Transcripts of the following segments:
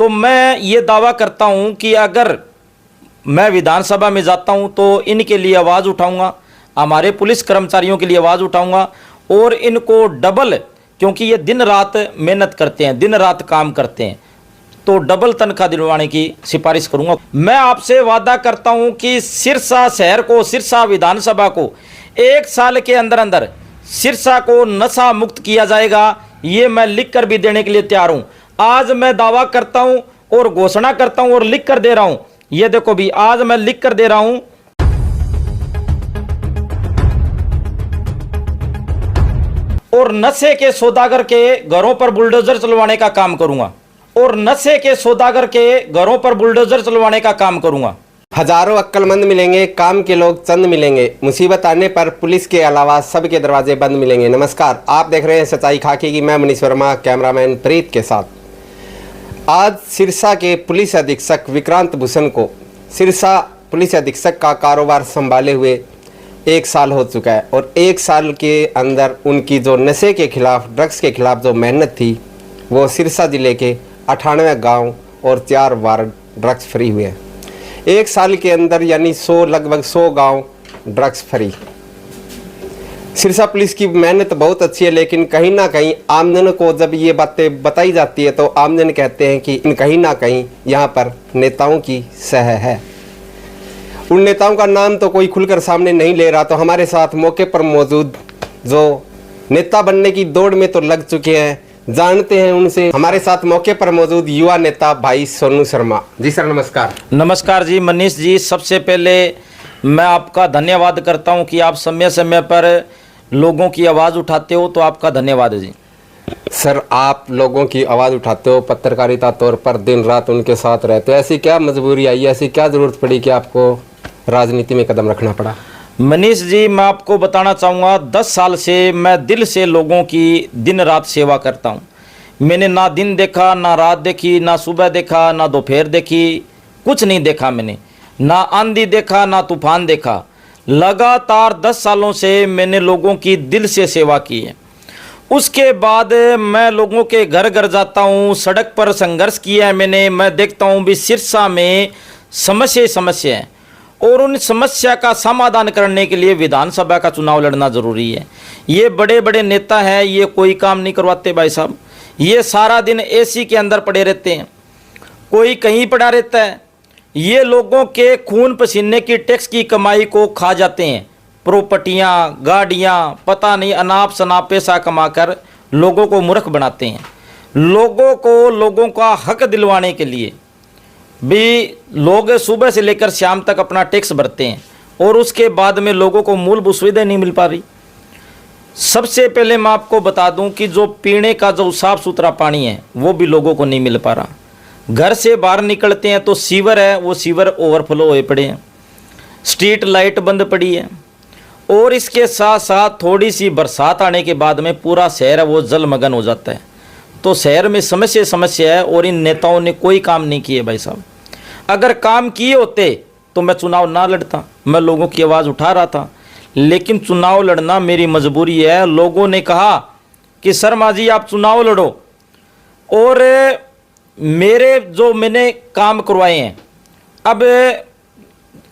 तो मैं ये दावा करता हूँ कि अगर मैं विधानसभा में जाता हूँ तो इनके लिए आवाज़ उठाऊँगा, हमारे पुलिस कर्मचारियों के लिए आवाज़ उठाऊँगा और इनको डबल, क्योंकि ये दिन रात मेहनत करते हैं, दिन रात काम करते हैं, तो डबल तनख्वाह दिलवाने की सिफारिश करूंगा। मैं आपसे वादा करता हूं कि सिरसा शहर को, सिरसा विधानसभा को 1 साल के अंदर अंदर सिरसा को नशा मुक्त किया जाएगा। ये मैं लिख कर भी देने के लिए तैयार हूं। आज मैं दावा करता हूं और घोषणा करता हूं और लिख कर दे रहा हूं। ये देखो भी, आज मैं लिख कर दे रहा हूं। और नशे के सौदागर के घरों पर बुलडोजर चलवाने का काम करूंगा, और नशे के सौदागर के घरों पर बुलडोजर चलवाने का काम करूंगा। हजारों अक्लमंद मिलेंगे, काम के लोग चंद मिलेंगे, मुसीबत आने पर पुलिस के अलावा सबके दरवाजे बंद मिलेंगे। नमस्कार, आप देख रहे हैं सच्चाई खाकी की। मैं मनीष वर्मा, कैमरामैन प्रीत के साथ। आज सिरसा के पुलिस अधीक्षक विक्रांत भूषण को सिरसा पुलिस अधीक्षक का कारोबार संभाले हुए 1 साल हो चुका है, और 1 साल के अंदर उनकी जो नशे के खिलाफ, ड्रग्स के खिलाफ जो मेहनत थी, वो सिरसा जिले के 98 गांव और 4 वार्ड ड्रग्स फ्री हुए। 1 साल के अंदर यानी लगभग 100 गांव ड्रग्स फ्री। सिरसा पुलिस की मेहनत बहुत अच्छी है, लेकिन कहीं ना कहीं आमजन को जब ये बातें बताई जाती है तो आमजन कहते हैं कि कहीं ना कहीं यहाँ पर नेताओं की सह है। उन नेताओं का नाम तो कोई खुलकर सामने नहीं ले रहा। तो हमारे साथ मौके पर मौजूद जो नेता बनने की दौड़ में तो लग चुके हैं, जानते हैं उनसे। हमारे साथ मौके पर मौजूद युवा नेता भाई सोनू शर्मा जी। सर नमस्कार। नमस्कार जी मनीष जी। सबसे पहले मैं आपका धन्यवाद करता हूं कि आप समय समय पर लोगों की आवाज़ उठाते हो, तो आपका धन्यवाद है जी। सर, आप लोगों की आवाज़ उठाते हो, पत्रकारिता तौर पर दिन रात उनके साथ रहते हो। ऐसी क्या मजबूरी आई, ऐसी क्या ज़रूरत पड़ी कि आपको राजनीति में कदम रखना पड़ा? मनीष जी, मैं आपको बताना चाहूँगा, 10 साल से मैं दिल से लोगों की दिन रात सेवा करता हूँ। मैंने ना दिन देखा, ना रात देखी, ना सुबह देखा, ना दोपहर देखी, कुछ नहीं देखा मैंने। ना आंधी देखा, ना तूफान देखा। लगातार 10 सालों से मैंने लोगों की दिल से सेवा की है। उसके बाद मैं लोगों के घर घर जाता हूँ, सड़क पर संघर्ष किया है मैंने। मैं देखता हूँ भी सिरसा में समस्या है, और उन समस्या का समाधान करने के लिए विधानसभा का चुनाव लड़ना ज़रूरी है। ये बड़े बड़े नेता हैं, ये कोई काम नहीं करवाते भाई साहब। ये सारा दिन एसी के अंदर पड़े रहते हैं, कोई कहीं पड़ा रहता है। ये लोगों के खून पसीने की टैक्स की कमाई को खा जाते हैं। प्रॉपर्टियाँ, गाड़ियाँ, पता नहीं अनाप शनाप पैसा कमाकर लोगों को मूर्ख बनाते हैं। लोगों का हक दिलवाने के लिए भी लोग सुबह से लेकर शाम तक अपना टैक्स भरते हैं, और उसके बाद में लोगों को मूलभूत सुविधाएं नहीं मिल पा रही। सबसे पहले मैं आपको बता दूं कि जो पीने का जो साफ़ सुथरा पानी है वो भी लोगों को नहीं मिल पा रहा। घर से बाहर निकलते हैं तो सीवर है, वो सीवर ओवरफ्लो हुए पड़े हैं, स्ट्रीट लाइट बंद पड़ी है, और इसके साथ साथ थोड़ी सी बरसात आने के बाद में पूरा शहर है वो जलमग्न हो जाता है। तो शहर में समस्या है, और इन नेताओं ने कोई काम नहीं किए भाई साहब। अगर काम किए होते तो मैं चुनाव ना लड़ता, मैं लोगों की आवाज़ उठा रहा था। लेकिन चुनाव लड़ना मेरी मजबूरी है। लोगों ने कहा कि शर्मा जी आप चुनाव लड़ो, और मैंने काम करवाए हैं। अब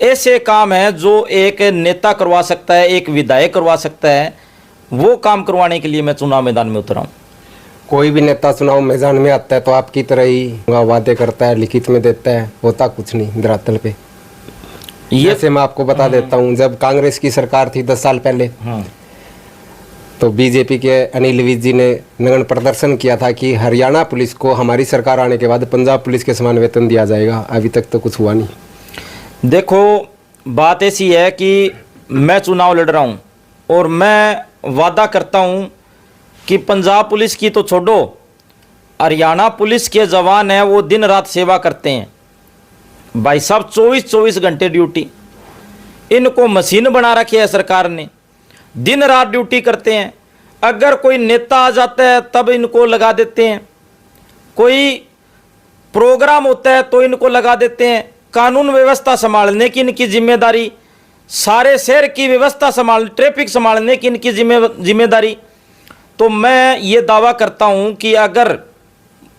ऐसे काम हैं जो एक नेता करवा सकता है, एक विधायक करवा सकता है, वो काम करवाने के लिए मैं चुनाव मैदान में उतरा हूँ। कोई भी नेता चुनाव मैदान में आता है तो आपकी तरह ही वादे करता है, लिखित में देता है, होता कुछ नहीं धरातल पे। जैसे मैं आपको बता देता हूँ, जब कांग्रेस की सरकार थी 10 साल पहले, तो बीजेपी के अनिल विज जी ने नग्न प्रदर्शन किया था कि हरियाणा पुलिस को हमारी सरकार आने के बाद पंजाब पुलिस के समान वेतन दिया जाएगा। अभी तक तो कुछ हुआ नहीं। देखो, बात ऐसी है कि मैं चुनाव लड़ रहा हूँ, और मैं वादा करता हूँ कि पंजाब पुलिस की तो छोड़ो, हरियाणा पुलिस के जवान हैं वो दिन रात सेवा करते हैं भाई साहब। 24 घंटे ड्यूटी, इनको मशीन बना रखी है सरकार ने, दिन रात ड्यूटी करते हैं। अगर कोई नेता आ जाता है तब इनको लगा देते हैं, कोई प्रोग्राम होता है तो इनको लगा देते हैं। कानून व्यवस्था संभालने की इनकी जिम्मेदारी, सारे शहर की व्यवस्था ट्रैफिक संभालने की इनकी जिम्मेदारी। तो मैं ये दावा करता हूँ कि अगर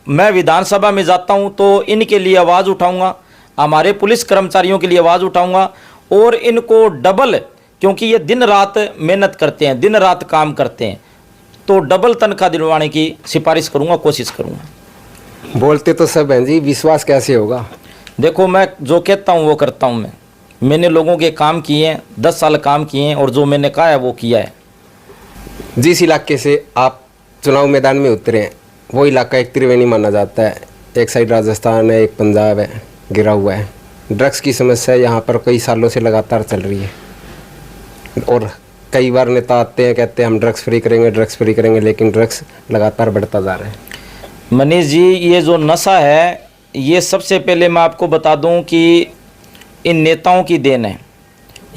मैं विधानसभा में जाता हूं तो इनके लिए आवाज़ उठाऊंगा, हमारे पुलिस कर्मचारियों के लिए आवाज़ उठाऊंगा और इनको डबल, क्योंकि ये दिन रात मेहनत करते हैं, दिन रात काम करते हैं, तो डबल तनख्वाह दिलवाने की सिफारिश करूंगा, कोशिश करूंगा। बोलते तो सब हैं जी, विश्वास कैसे होगा? देखो, मैं जो कहता हूं वो करता हूं। मैंने लोगों के काम किए हैं, 10 साल काम किए हैं और जो मैंने कहा है वो किया है। जिस इलाके से आप चुनाव मैदान में उतरे हैं वो इलाका एक त्रिवेणी माना जाता है। एक साइड राजस्थान है, एक पंजाब है, गिरा हुआ है। ड्रग्स की समस्या यहाँ पर कई सालों से लगातार चल रही है और कई बार नेता आते हैं, कहते हैं हम ड्रग्स फ्री करेंगे, ड्रग्स फ्री करेंगे, लेकिन ड्रग्स लगातार बढ़ता जा रहा है। मनीष जी, ये जो नशा है, ये सबसे पहले मैं आपको बता दूं कि इन नेताओं की देन है।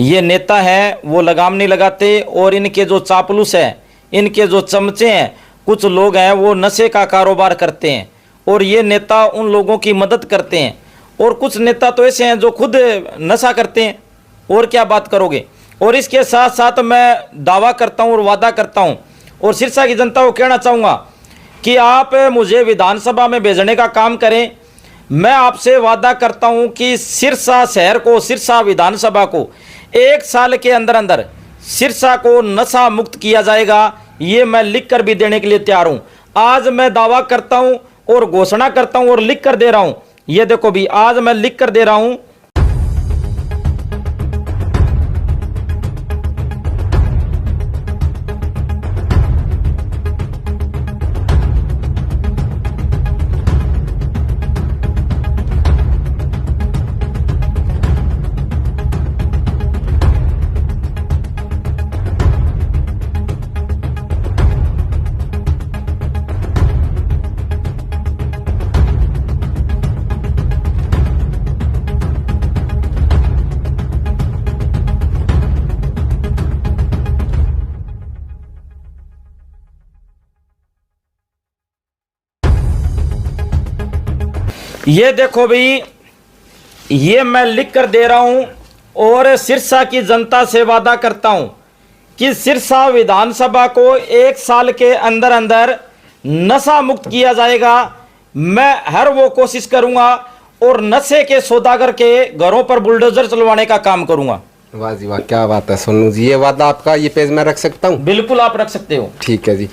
ये नेता हैं वो लगाम नहीं लगाते और इनके जो चापलूस हैं, इनके जो चमचे हैं, कुछ लोग हैं वो नशे का कारोबार करते हैं और ये नेता उन लोगों की मदद करते हैं। और कुछ नेता तो ऐसे हैं जो खुद नशा करते हैं, और क्या बात करोगे। और इसके साथ साथ मैं दावा करता हूं और वादा करता हूं और सिरसा की जनता को कहना चाहूँगा कि आप मुझे विधानसभा में भेजने का काम करें। मैं आपसे वादा करता हूं कि सिरसा शहर को, सिरसा विधानसभा को 1 साल के अंदर अंदर सिरसा को नशा मुक्त किया जाएगा। ये मैं लिख कर भी देने के लिए तैयार हूं। आज मैं दावा करता हूं और घोषणा करता हूं और लिख कर दे रहा हूं। ये देखो भी, आज मैं लिख कर दे रहा हूं। ये देखो भाई, ये मैं लिख कर दे रहा हूं और सिरसा की जनता से वादा करता हूं कि सिरसा विधानसभा को 1 साल के अंदर अंदर नशा मुक्त किया जाएगा। मैं हर वो कोशिश करूंगा और नशे के सौदागर के घरों पर बुलडोजर चलवाने का काम करूंगा। वाह जी वाह, क्या बात है सोनू जी। ये वादा आपका, ये पेज मैं रख सकता हूँ? बिल्कुल आप रख सकते हो। ठीक है जी।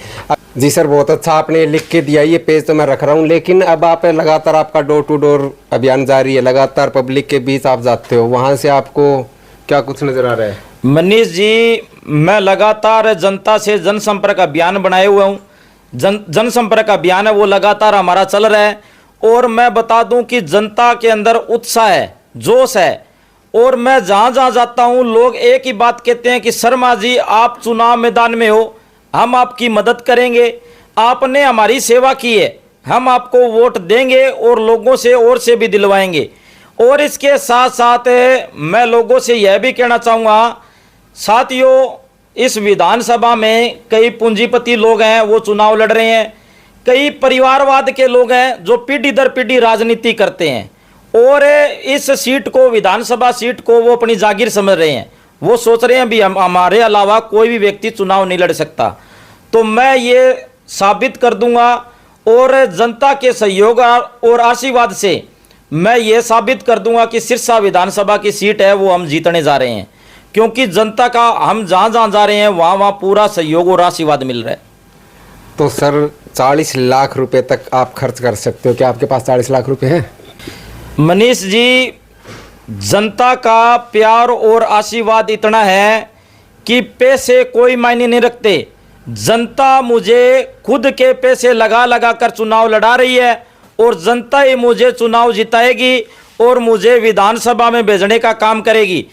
जी सर, बहुत अच्छा आपने लिख के दिया। ये पेज तो मैं रख रहा हूँ, लेकिन अब आप लगातार, आपका डोर टू डोर अभियान जारी है, लगातार पब्लिक के बीच आप जाते हो, वहाँ से आपको क्या कुछ नजर आ रहा है? मनीष जी, मैं लगातार जनता से जनसंपर्क अभियान बनाए हुआ हूँ। जनसंपर्क अभियान है वो लगातार हमारा चल रहा है और मैं बता दूं कि जनता के अंदर उत्साह है, जोश है। और मैं जहाँ जहाँ जाता हूँ लोग एक ही बात कहते हैं कि शर्मा जी आप चुनाव मैदान में हो, हम आपकी मदद करेंगे, आपने हमारी सेवा की है, हम आपको वोट देंगे और लोगों से और से भी दिलवाएंगे। और इसके साथ साथ मैं लोगों से यह भी कहना चाहूँगा, साथियों, इस विधानसभा में कई पूंजीपति लोग हैं वो चुनाव लड़ रहे हैं, कई परिवारवाद के लोग हैं जो पीढ़ी दर पीढ़ी राजनीति करते हैं और इस सीट को, विधानसभा सीट को वो अपनी जागीर समझ रहे हैं। वो सोच रहे हैं भी हमारे अलावा कोई भी व्यक्ति चुनाव नहीं लड़ सकता। तो मैं ये साबित कर दूंगा और जनता के सहयोग और आशीर्वाद से मैं ये साबित कर दूंगा कि सिरसा विधानसभा की सीट है वो हम जीतने जा रहे हैं, क्योंकि जनता का हम जहाँ जहाँ जा रहे हैं वहाँ वहाँ पूरा सहयोग और आशीर्वाद मिल रहा है। तो सर 40 लाख रुपए तक आप खर्च कर सकते हो, क्या आपके पास 40 लाख रुपए हैं? मनीष जी, जनता का प्यार और आशीर्वाद इतना है कि पैसे कोई मायने नहीं रखते। जनता मुझे खुद के पैसे लगा लगा कर चुनाव लड़ा रही है और जनता ही मुझे चुनाव जिताएगी और मुझे विधानसभा में भेजने का काम करेगी।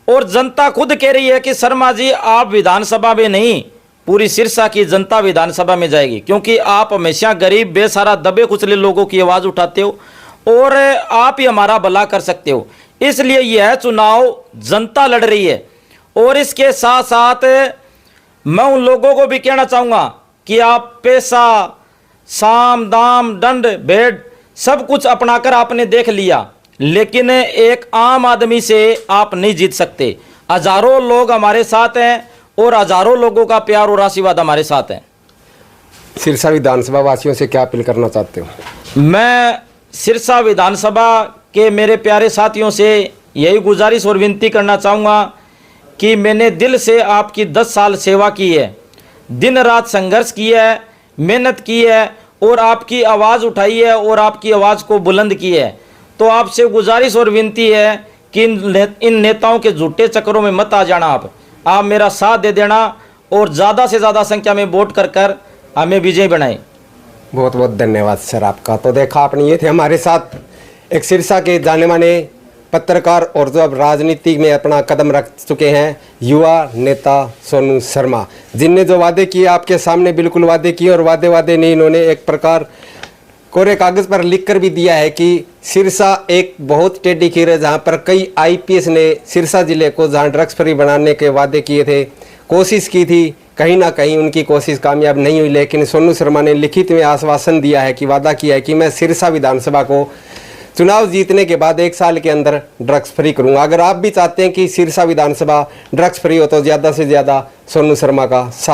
और जनता खुद कह रही है कि शर्मा जी आप विधानसभा में नहीं, पूरी सिरसा की जनता विधानसभा में जाएगी, क्योंकि आप हमेशा गरीब बेसहारा दबे कुचले लोगों की आवाज़ उठाते हो और आप ही हमारा भला कर सकते हो। इसलिए यह चुनाव जनता लड़ रही है। और इसके साथ साथ मैं उन लोगों को भी कहना चाहूँगा कि आप पैसा, साम दाम, दंड भेड़ सब कुछ अपनाकर आपने देख लिया, लेकिन एक आम आदमी से आप नहीं जीत सकते। हजारों लोग हमारे साथ हैं और हजारों लोगों का प्यार और आशीर्वाद हमारे साथ है। सिरसा विधानसभा वासियों से क्या अपील करना चाहते हो? मैं सिरसा विधानसभा के मेरे प्यारे साथियों से यही गुजारिश और विनती करना चाहूँगा कि मैंने दिल से आपकी 10 साल सेवा की है, दिन रात संघर्ष किया है, मेहनत की है और आपकी आवाज़ उठाई है और आपकी आवाज़ को बुलंद की है। तो आपसे गुजारिश और विनती है कि इन नेताओं के झूठे चक्करों में मत आ जाना। आप मेरा साथ दे देना और ज़्यादा से ज़्यादा संख्या में वोट कर हमें विजयी बनाएं। बहुत बहुत धन्यवाद सर आपका। तो देखा आपने, ये थे हमारे साथ एक सिरसा के जाने माने पत्रकार और जो अब राजनीति में अपना कदम रख चुके हैं युवा नेता सोनू शर्मा, जिनने जो वादे किए आपके सामने बिल्कुल वादे किए और वादे नहीं, इन्होंने एक प्रकार कोरे कागज़ पर लिख कर भी दिया है कि सिरसा एक बहुत टेढ़ी खीर है, जहाँ पर कई आईपीएस ने सिरसा जिले को जहाँ ड्रग्स फ्री बनाने के वादे किए थे, कोशिश की थी, कहीं ना कहीं उनकी कोशिश कामयाब नहीं हुई। लेकिन सोनू शर्मा ने लिखित में आश्वासन दिया है कि वादा किया है कि मैं सिरसा विधानसभा को चुनाव जीतने के बाद 1 साल के अंदर ड्रग्स फ्री करूंगा। अगर आप भी चाहते हैं कि सिरसा विधानसभा ड्रग्स फ्री हो तो ज़्यादा से ज़्यादा सोनू शर्मा का साथ